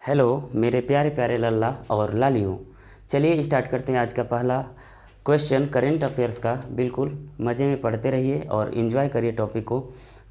Hello मेरे प्यारे प्यारे लल्ला और लालियों। चलिए स्टार्ट करते हैं आज का पहला क्वेश्चन करेंट अफेयर्स का। बिल्कुल मज़े में पढ़ते रहिए और इन्जॉय करिए टॉपिक को।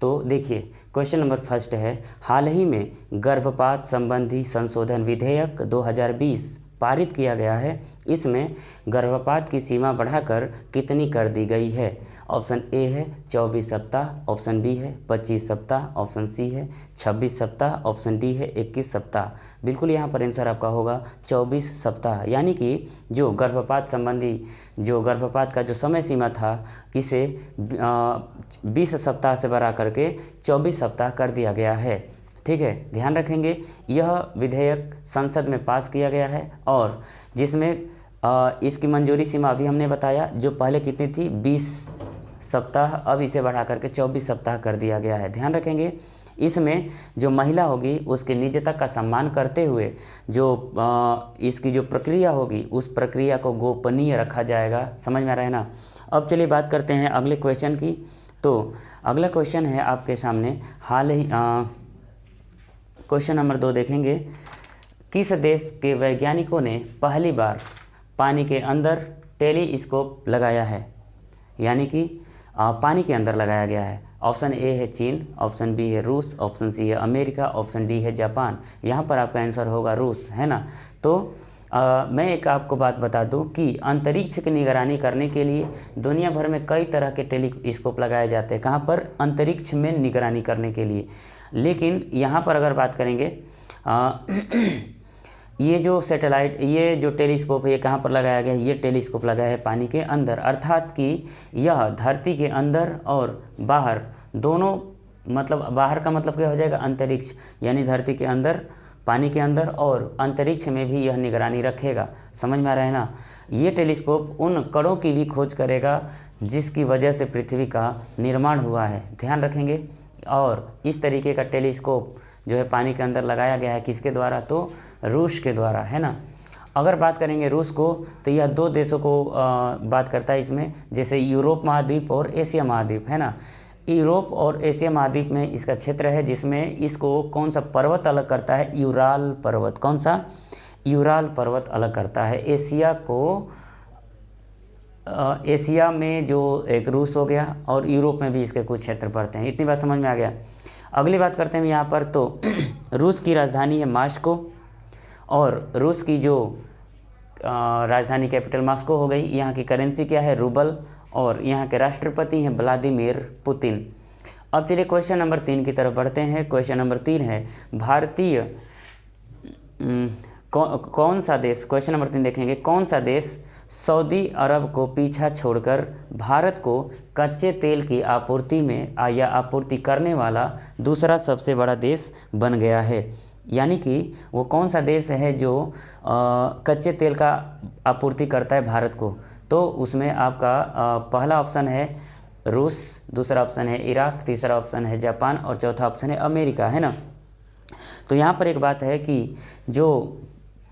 तो देखिए क्वेश्चन नंबर फर्स्ट है, हाल ही में गर्भपात संबंधी संशोधन विधेयक 2020 पारित किया गया है। इसमें गर्भपात की सीमा बढ़ाकर कितनी कर दी गई है? ऑप्शन ए है 24 सप्ताह, ऑप्शन बी है 25 सप्ताह, ऑप्शन सी है 26 सप्ताह, ऑप्शन डी है 21 सप्ताह। बिल्कुल यहाँ पर आंसर आपका होगा 24 सप्ताह। यानी कि जो गर्भपात संबंधी जो गर्भपात का जो समय सीमा था इसे 20 सप्ताह से बढ़ा करके 24 सप्ताह कर दिया गया है। ठीक है, ध्यान रखेंगे यह विधेयक संसद में पास किया गया है और जिसमें इसकी मंजूरी सीमा अभी हमने बताया, जो पहले कितनी थी 20 सप्ताह, अब इसे बढ़ा करके 24 सप्ताह कर दिया गया है। ध्यान रखेंगे इसमें जो महिला होगी उसके निजता का सम्मान करते हुए जो इसकी जो प्रक्रिया होगी उस प्रक्रिया को गोपनीय रखा जाएगा। समझ में आ रहा है ना। अब चलिए बात करते हैं अगले क्वेश्चन की। तो अगला क्वेश्चन है आपके सामने, हाल ही क्वेश्चन नंबर 2 देखेंगे। किस देश के वैज्ञानिकों ने पहली बार पानी के अंदर टेलीस्कोप लगाया है? यानी कि पानी के अंदर लगाया गया है। ऑप्शन ए है चीन, ऑप्शन बी है रूस, ऑप्शन सी है अमेरिका, ऑप्शन डी है जापान। यहाँ पर आपका आंसर होगा रूस, है ना। तो मैं एक आपको बात बता दूं कि अंतरिक्ष की निगरानी करने के लिए दुनिया भर में कई तरह के टेलीस्कोप लगाए जाते हैं। कहाँ पर? अंतरिक्ष में निगरानी करने के लिए। लेकिन यहाँ पर अगर बात करेंगे ये जो सैटेलाइट, ये जो टेलीस्कोप है ये कहाँ पर लगाया गया है? ये टेलीस्कोप लगाया है पानी के अंदर, अर्थात कि यह धरती के अंदर और बाहर दोनों, मतलब बाहर का मतलब क्या हो जाएगा? अंतरिक्ष, यानी धरती के अंदर, पानी के अंदर और अंतरिक्ष में भी यह निगरानी रखेगा। समझ में आ रहा है ना। ये टेलीस्कोप उन कणों की भी खोज करेगा जिसकी वजह से पृथ्वी का निर्माण हुआ है। ध्यान रखेंगे। और इस तरीके का टेलीस्कोप जो है पानी के अंदर लगाया गया है किसके द्वारा? तो रूस के द्वारा, है ना। अगर बात करेंगे रूस को तो यह 2 देशों को बात करता है इसमें, जैसे यूरोप महाद्वीप और एशिया महाद्वीप, है ना। यूरोप और एशिया महाद्वीप में इसका क्षेत्र है जिसमें इसको कौन सा पर्वत अलग करता है? यूराल पर्वत। कौन सा? यूराल पर्वत अलग करता है एशिया को। एशिया में जो एक रूस हो गया और यूरोप में भी इसके कुछ क्षेत्र पड़ते हैं। इतनी बात समझ में आ गया। अगली बात करते हैं यहाँ पर। तो रूस की राजधानी है मास्को और रूस की जो राजधानी कैपिटल मास्को हो गई। यहाँ की करेंसी क्या है? रूबल। और यहाँ के राष्ट्रपति हैं व्लादिमीर पुतिन। अब चलिए क्वेश्चन नंबर 3 की तरफ बढ़ते हैं। क्वेश्चन नंबर 3 है, भारतीय कौन सा देश, क्वेश्चन नंबर 3 देखेंगे, कौन सा देश सऊदी अरब को पीछा छोड़कर भारत को कच्चे तेल की आपूर्ति में या आपूर्ति करने वाला दूसरा सबसे बड़ा देश बन गया है? यानी कि वो कौन सा देश है जो कच्चे तेल का आपूर्ति करता है भारत को? तो उसमें आपका पहला ऑप्शन है रूस, दूसरा ऑप्शन है इराक, तीसरा ऑप्शन है जापान और चौथा ऑप्शन है अमेरिका, है ना। तो यहाँ पर एक बात है कि जो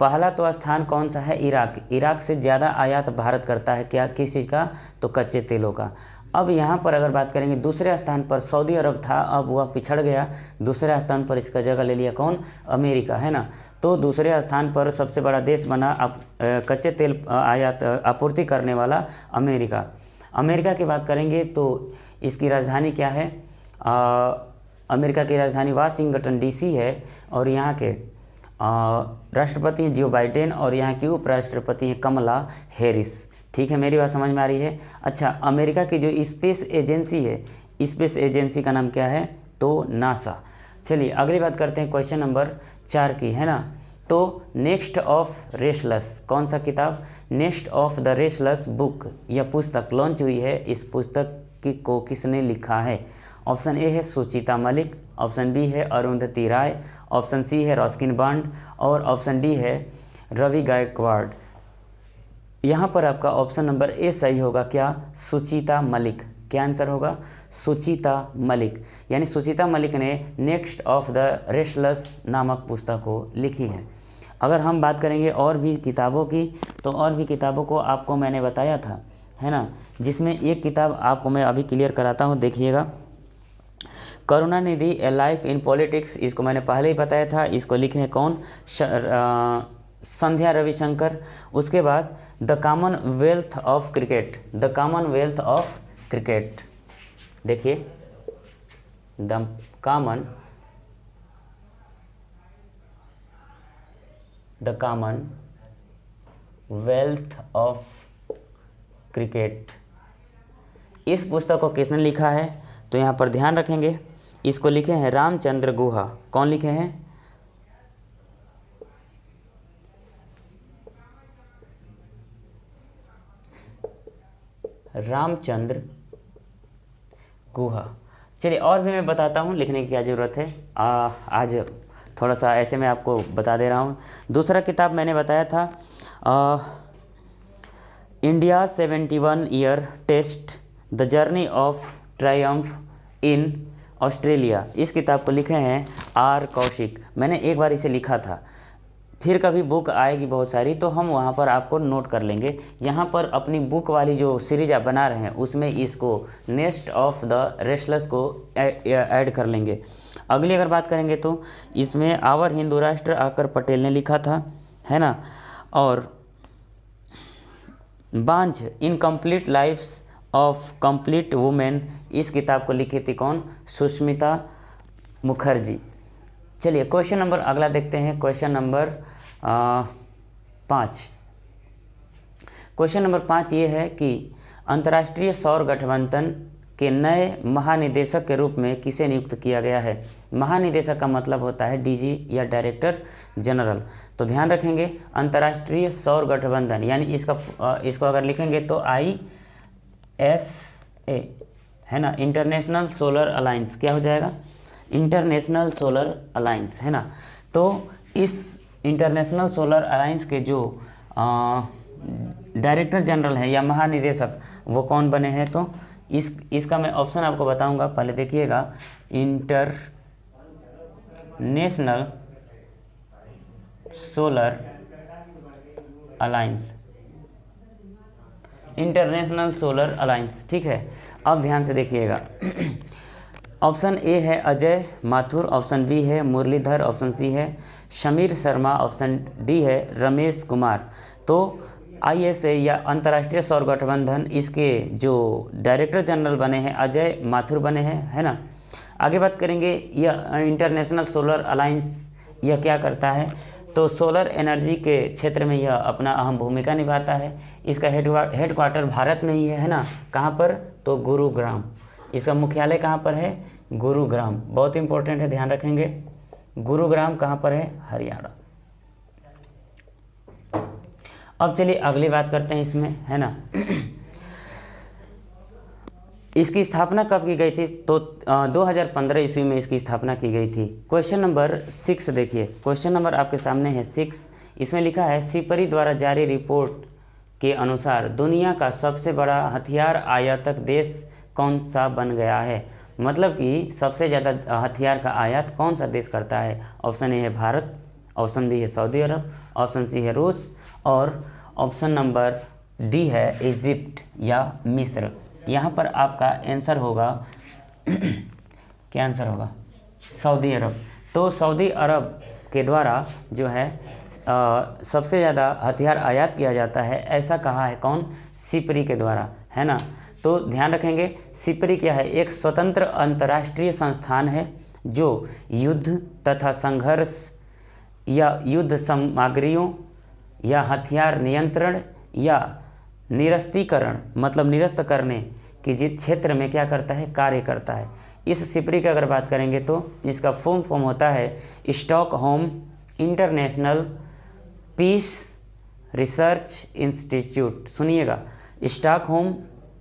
पहला तो स्थान कौन सा है? इराक। इराक से ज़्यादा आयात भारत करता है क्या, किस चीज़ का? तो कच्चे तेलों का। अब यहाँ पर अगर बात करेंगे दूसरे स्थान पर सऊदी अरब था, अब वह पिछड़ गया। दूसरे स्थान पर इसका जगह ले लिया कौन? अमेरिका, है ना। तो दूसरे स्थान पर सबसे बड़ा देश बना अब कच्चे तेल आयात आपूर्ति करने वाला अमेरिका। अमेरिका की बात करेंगे तो इसकी राजधानी क्या है? अमेरिका की राजधानी वाशिंगटन डीसी है और यहाँ के राष्ट्रपति हैं जो बाइडेन और यहाँ की उपराष्ट्रपति हैं कमला हैरिस। ठीक है, मेरी बात समझ में आ रही है। अच्छा, अमेरिका की जो स्पेस एजेंसी है, स्पेस एजेंसी का नाम क्या है? तो नासा। चलिए अगली बात करते हैं क्वेश्चन नंबर 4 की, है ना। तो नेक्स्ट ऑफ रेस्टलेस, कौन सा किताब? Next of the restless book, यह पुस्तक लॉन्च हुई है। इस पुस्तक को किसने लिखा है? ऑप्शन ए है सुचिता मलिक, ऑप्शन बी है अरुंधति राय, ऑप्शन सी है रस्किन बॉन्ड और ऑप्शन डी है रवि गायकवाड़। यहाँ पर आपका ऑप्शन नंबर ए सही होगा। क्या? सुचिता मलिक। क्या आंसर होगा? सुचिता मलिक। यानी सुचिता मलिक ने नेक्स्ट ऑफ द रेस्टलेस नामक पुस्तक को लिखी है। अगर हम बात करेंगे और भी किताबों की, तो और भी किताबों को आपको मैंने बताया था, है ना, जिसमें एक किताब आपको मैं अभी क्लियर कराता हूँ, देखिएगा। करुणानिधि ए लाइफ इन पॉलिटिक्स, इसको मैंने पहले ही बताया था, इसको लिखे हैं कौन, संध्या रविशंकर। उसके बाद the Commonwealth of cricket, the Commonwealth of cricket, देखिए द कॉमनवेल्थ ऑफ क्रिकेट, इस पुस्तक को किसने लिखा है? तो यहाँ पर ध्यान रखेंगे, इसको लिखे हैं रामचंद्र गुहा। कौन लिखे हैं? रामचंद्र गुहा। चलिए और भी मैं बताता हूँ, लिखने की क्या ज़रूरत है, आज थोड़ा सा ऐसे मैं आपको बता दे रहा हूँ। दूसरा किताब मैंने बताया था India 71 year test the journey of triumph in Australia, इस किताब को लिखे हैं आर कौशिक। मैंने एक बार इसे लिखा था, फिर कभी बुक आएगी बहुत सारी तो हम वहाँ पर आपको नोट कर लेंगे। यहाँ पर अपनी बुक वाली जो सीरीज आप बना रहे हैं उसमें इसको नेस्ट ऑफ द रेस्टलेस को ऐड कर लेंगे। अगली अगर बात करेंगे तो इसमें आवर हिंदू राष्ट्र आकर पटेल ने लिखा था, है ना। और बांझ incomplete lifes of complete women, इस किताब को लिखी थी कौन? सुष्मिता मुखर्जी। चलिए क्वेश्चन नंबर अगला देखते हैं, क्वेश्चन नंबर 5। क्वेश्चन नंबर 5 ये है कि अंतर्राष्ट्रीय सौर गठबंधन के नए महानिदेशक के रूप में किसे नियुक्त किया गया है? महानिदेशक का मतलब होता है डीजी या डायरेक्टर जनरल। तो ध्यान रखेंगे अंतर्राष्ट्रीय सौर गठबंधन यानी इसको अगर लिखेंगे तो ISA, है ना, इंटरनेशनल सोलर अलायंस। क्या हो जाएगा? इंटरनेशनल सोलर अलायंस, है ना। तो इस इंटरनेशनल सोलर अलायंस के जो डायरेक्टर जनरल हैं या महानिदेशक वो कौन बने हैं? तो इसका मैं ऑप्शन आपको बताऊंगा, पहले देखिएगा। International solar alliance, international solar alliance, ठीक है। अब ध्यान से देखिएगा ऑप्शन ए है अजय माथुर, ऑप्शन बी है मुरलीधर, ऑप्शन सी है शमीर शर्मा, ऑप्शन डी है रमेश कुमार। तो ISA या अंतर्राष्ट्रीय सौर गठबंधन, इसके जो डायरेक्टर जनरल बने हैं अजय माथुर बने हैं, है ना। आगे बात करेंगे यह इंटरनेशनल सोलर अलायंस यह क्या करता है? तो सोलर एनर्जी के क्षेत्र में यह अपना अहम भूमिका निभाता है। इसका हेडक्वार्टर भारत में ही है ना। कहाँ पर? तो गुरुग्राम। इसका मुख्यालय कहाँ पर है? गुरुग्राम। बहुत इंपॉर्टेंट है, ध्यान रखेंगे। गुरुग्राम कहाँ पर है? हरियाणा। अब चलिए अगली बात करते हैं इसमें, है ना। इसकी स्थापना कब की गई थी? तो 2015 ईस्वी में इसकी स्थापना की गई थी। क्वेश्चन नंबर 6 देखिए, क्वेश्चन नंबर आपके सामने है 6। इसमें लिखा है सिपरी द्वारा जारी रिपोर्ट के अनुसार दुनिया का सबसे बड़ा हथियार आयातक देश कौन सा बन गया है? मतलब कि सबसे ज़्यादा हथियार का आयात कौन सा देश करता है? ऑप्शन ए है भारत, ऑप्शन बी है सऊदी अरब, ऑप्शन सी है रूस और ऑप्शन नंबर डी है इजिप्ट या मिस्र। यहाँ पर आपका आंसर होगा क्या आंसर होगा? सऊदी अरब। तो सऊदी अरब के द्वारा जो है सबसे ज़्यादा हथियार आयात किया जाता है, ऐसा कहा है कौन? सिपरी के द्वारा, है ना। तो ध्यान रखेंगे सिपरी क्या है? एक स्वतंत्र अंतर्राष्ट्रीय संस्थान है जो युद्ध तथा संघर्ष या युद्ध सामग्रियों या हथियार नियंत्रण या निरस्तीकरण मतलब निरस्त करने की जिस क्षेत्र में क्या करता है? कार्य करता है। इस सिपरी की अगर बात करेंगे तो इसका फुल फॉर्म होता है Stockholm International Peace Research Institute. सुनिएगा, Stockholm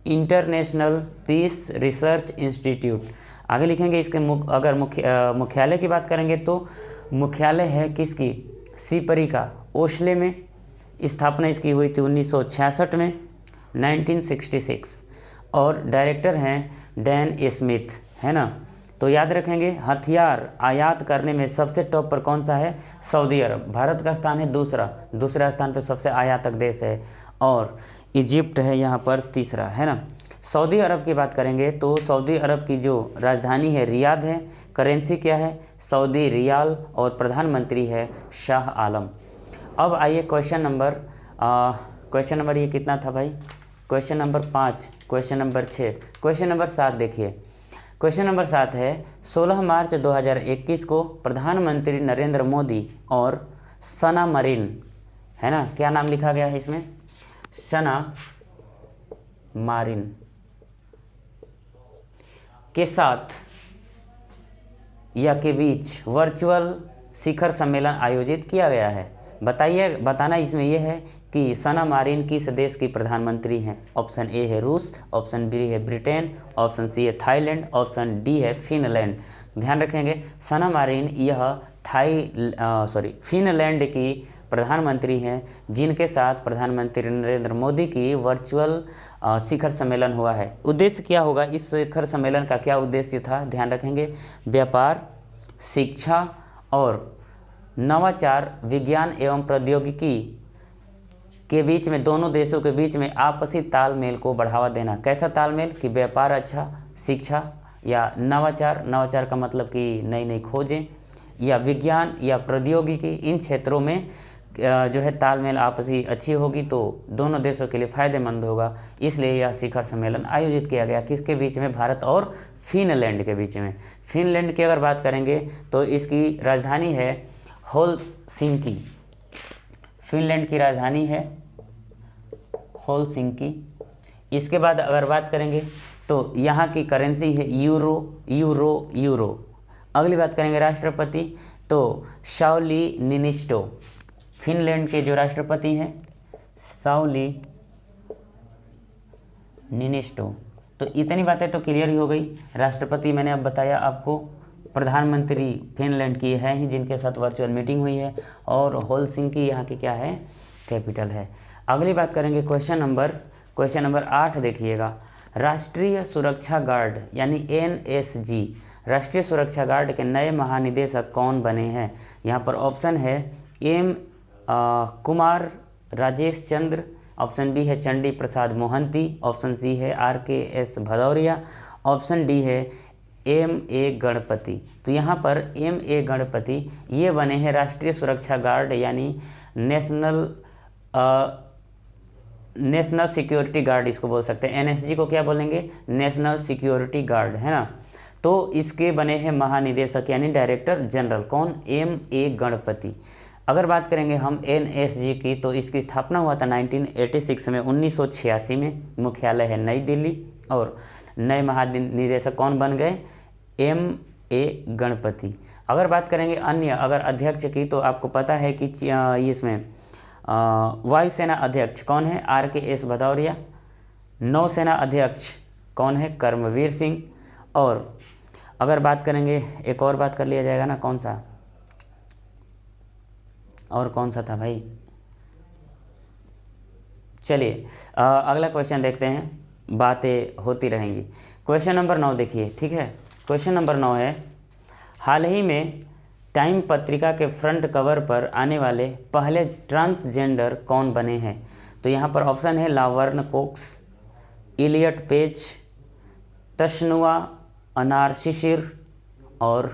International Peace Research Institute. आगे लिखेंगे इसके अगर मुख्यालय की बात करेंगे तो मुख्यालय है किसकी? सिपरी का ओस्ले में। स्थापना इसकी हुई थी 1966 में 1966 और डायरेक्टर हैं डैन स्मिथ, है ना। तो याद रखेंगे हथियार आयात करने में सबसे टॉप पर कौन सा है? सऊदी अरब। भारत का स्थान है दूसरा स्थान पर सबसे आयातक देश है और इजिप्ट है यहाँ पर तीसरा, है ना। सऊदी अरब की बात करेंगे तो सऊदी अरब की जो राजधानी है रियाद है, करेंसी क्या है सऊदी रियाल, और प्रधानमंत्री है शाह आलम। अब आइए क्वेश्चन नंबर ये कितना था भाई, question number 5, question number 6, question number 7 देखिए। क्वेश्चन नंबर 7 है 16 मार्च 2021 को प्रधानमंत्री नरेंद्र मोदी और सना मरीन, है ना, क्या नाम लिखा गया है इसमें, सना मारिन के साथ या के बीच वर्चुअल शिखर सम्मेलन आयोजित किया गया है। बताना इसमें यह है कि सना मारिन किस देश की प्रधानमंत्री हैं। ऑप्शन ए है रूस, ऑप्शन बी है ब्रिटेन, ऑप्शन सी है थाईलैंड, ऑप्शन डी है फिनलैंड। ध्यान रखेंगे सना मारिन यह फिनलैंड की प्रधानमंत्री हैं, जिनके साथ प्रधानमंत्री नरेंद्र मोदी की वर्चुअल शिखर सम्मेलन हुआ है। उद्देश्य क्या होगा, इस शिखर सम्मेलन का क्या उद्देश्य था, ध्यान रखेंगे, व्यापार, शिक्षा और नवाचार, विज्ञान एवं प्रौद्योगिकी के बीच में, दोनों देशों के बीच में आपसी तालमेल को बढ़ावा देना। कैसा तालमेल कि व्यापार अच्छा, शिक्षा या नवाचार का मतलब कि नई नई खोजें, या विज्ञान या प्रौद्योगिकी, इन क्षेत्रों में जो है तालमेल आपसी अच्छी होगी तो दोनों देशों के लिए फ़ायदेमंद होगा। इसलिए यह शिखर सम्मेलन आयोजित किया गया। किसके बीच में, भारत और फिनलैंड के बीच में। फिनलैंड की अगर बात करेंगे तो इसकी राजधानी है हेलसिंकी। फिनलैंड की राजधानी है हेलसिंकी। इसके बाद अगर बात करेंगे तो यहाँ की करेंसी है यूरो। अगली बात करेंगे राष्ट्रपति तो साउली निनिस्टो। फिनलैंड के जो राष्ट्रपति हैं साउली निनिस्टो। तो इतनी बातें तो क्लियर ही हो गई। राष्ट्रपति मैंने अब बताया आपको, प्रधानमंत्री फिनलैंड की है ही जिनके साथ वर्चुअल मीटिंग हुई है, और हेलसिंकी यहाँ की क्या है, कैपिटल है। अगली बात करेंगे क्वेश्चन नंबर 8 देखिएगा। राष्ट्रीय सुरक्षा गार्ड यानी NSG, राष्ट्रीय सुरक्षा गार्ड के नए महानिदेशक कौन बने हैं। यहाँ पर ऑप्शन है M कुमार राजेश चंद्र, ऑप्शन बी है चंडी प्रसाद मोहंती, ऑप्शन सी है RKS भदौरिया, ऑप्शन डी है MA गणपति। तो यहाँ पर MA गणपति ये बने हैं राष्ट्रीय सुरक्षा गार्ड यानी नेशनल सिक्योरिटी गार्ड इसको बोल सकते हैं। NSG को क्या बोलेंगे, नेशनल सिक्योरिटी गार्ड, है ना। तो इसके बने हैं महानिदेशक यानी डायरेक्टर जनरल, कौन, MA गणपति। अगर बात करेंगे हम NSG की तो इसकी स्थापना हुआ था 1986 में, 1986 में। मुख्यालय है नई दिल्ली, और नए महानिदेशक कौन बन गए, MA गणपति। अगर बात करेंगे अन्य अगर अध्यक्ष की तो आपको पता है कि इसमें वायुसेना अध्यक्ष कौन है, RKS भदौरिया। नौसेना अध्यक्ष कौन है, कर्मवीर सिंह। और अगर बात करेंगे एक और बात कर लिया जाएगा ना, कौन सा था भाई, चलिए अगला क्वेश्चन देखते हैं, बातें होती रहेंगी। क्वेश्चन नंबर 9 देखिए, ठीक है। क्वेश्चन नंबर 9 है, हाल ही में टाइम पत्रिका के फ्रंट कवर पर आने वाले पहले ट्रांसजेंडर कौन बने हैं। तो यहाँ पर ऑप्शन है लावर्न कोक्स, इलियट पेज, तशनुआ अनार शिशिर और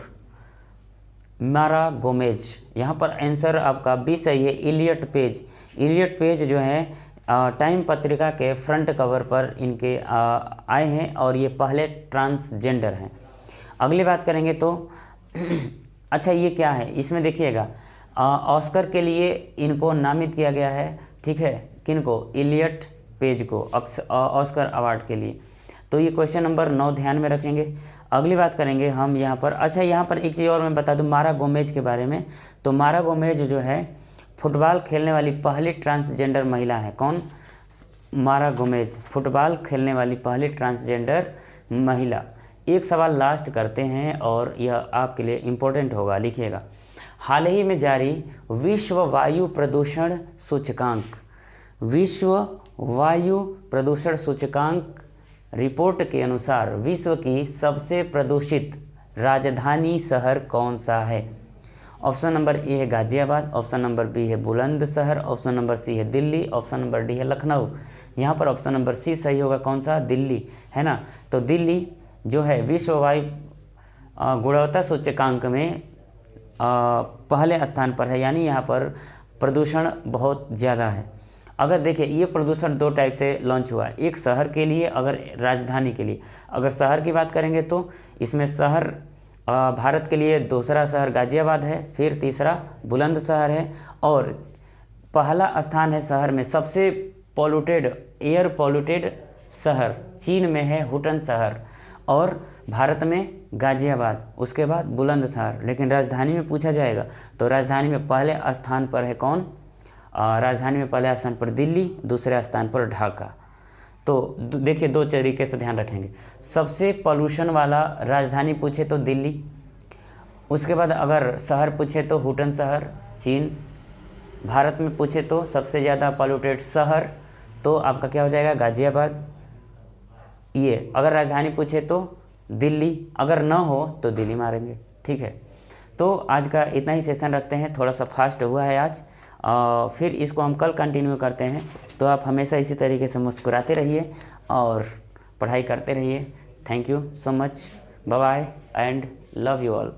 मारा गोमेज। यहाँ पर आंसर आपका बी सही है, इलियट पेज जो है टाइम पत्रिका के फ्रंट कवर पर इनके आए हैं और ये पहले ट्रांसजेंडर हैं। अगली बात करेंगे तो अच्छा ये क्या है, इसमें देखिएगा ऑस्कर के लिए इनको नामित किया गया है, ठीक है, किनको, इलियट पेज को ऑस्कर अवार्ड के लिए। तो ये क्वेश्चन नंबर 9 ध्यान में रखेंगे। अगली बात करेंगे हम यहाँ पर, अच्छा यहाँ पर एक चीज़ और मैं बता दूँ मारा गोमेज के बारे में। तो मारा गोमेज जो है फुटबॉल खेलने वाली पहली ट्रांसजेंडर महिला है। कौन, मारा गोमेज, फुटबॉल खेलने वाली पहली ट्रांसजेंडर महिला। एक सवाल लास्ट करते हैं और यह आपके लिए इम्पोर्टेंट होगा, लिखिएगा। हाल ही में जारी विश्व वायु प्रदूषण सूचकांक रिपोर्ट के अनुसार विश्व की सबसे प्रदूषित राजधानी शहर कौन सा है। ऑप्शन नंबर ए है गाज़ियाबाद, ऑप्शन नंबर बी है बुलंदशहर, ऑप्शन नंबर सी है दिल्ली, ऑप्शन नंबर डी है लखनऊ। यहाँ पर ऑप्शन नंबर सी सही होगा, कौन सा, दिल्ली, है ना। तो दिल्ली जो है विश्व वायु गुणवत्ता सूचकांक में पहले स्थान पर है, यानी यहाँ पर प्रदूषण बहुत ज़्यादा है। अगर देखिए ये प्रदूषण दो टाइप से लॉन्च हुआ है, एक शहर के लिए, अगर राजधानी के लिए। अगर शहर की बात करेंगे तो इसमें शहर भारत के लिए दूसरा शहर गाज़ियाबाद है, फिर तीसरा बुलंदशहर है, और पहला स्थान है शहर में सबसे पॉल्यूटेड, एयर पॉल्यूटेड शहर चीन में है हुटन शहर, और भारत में गाज़ियाबाद, उसके बाद बुलंदशहर। लेकिन राजधानी में पूछा जाएगा तो राजधानी में पहले स्थान पर है कौन, राजधानी में पहले स्थान पर दिल्ली, दूसरे स्थान पर ढाका। तो देखिए दो तरीके से ध्यान रखेंगे, सबसे पॉल्यूशन वाला राजधानी पूछे तो दिल्ली, उसके बाद अगर शहर पूछे तो हुटन शहर चीन, भारत में पूछे तो सबसे ज़्यादा पॉल्यूटेड शहर तो आपका क्या हो जाएगा, गाज़ियाबाद। ये अगर राजधानी पूछे तो दिल्ली, अगर न हो तो दिल्ली मारेंगे, ठीक है। तो आज का इतना ही सेशन रखते हैं, थोड़ा सा फास्ट हुआ है आज, फिर इसको हम कल कंटिन्यू करते हैं। तो आप हमेशा इसी तरीके से मुस्कुराते रहिए और पढ़ाई करते रहिए। Thank you so much, bye bye and love you all.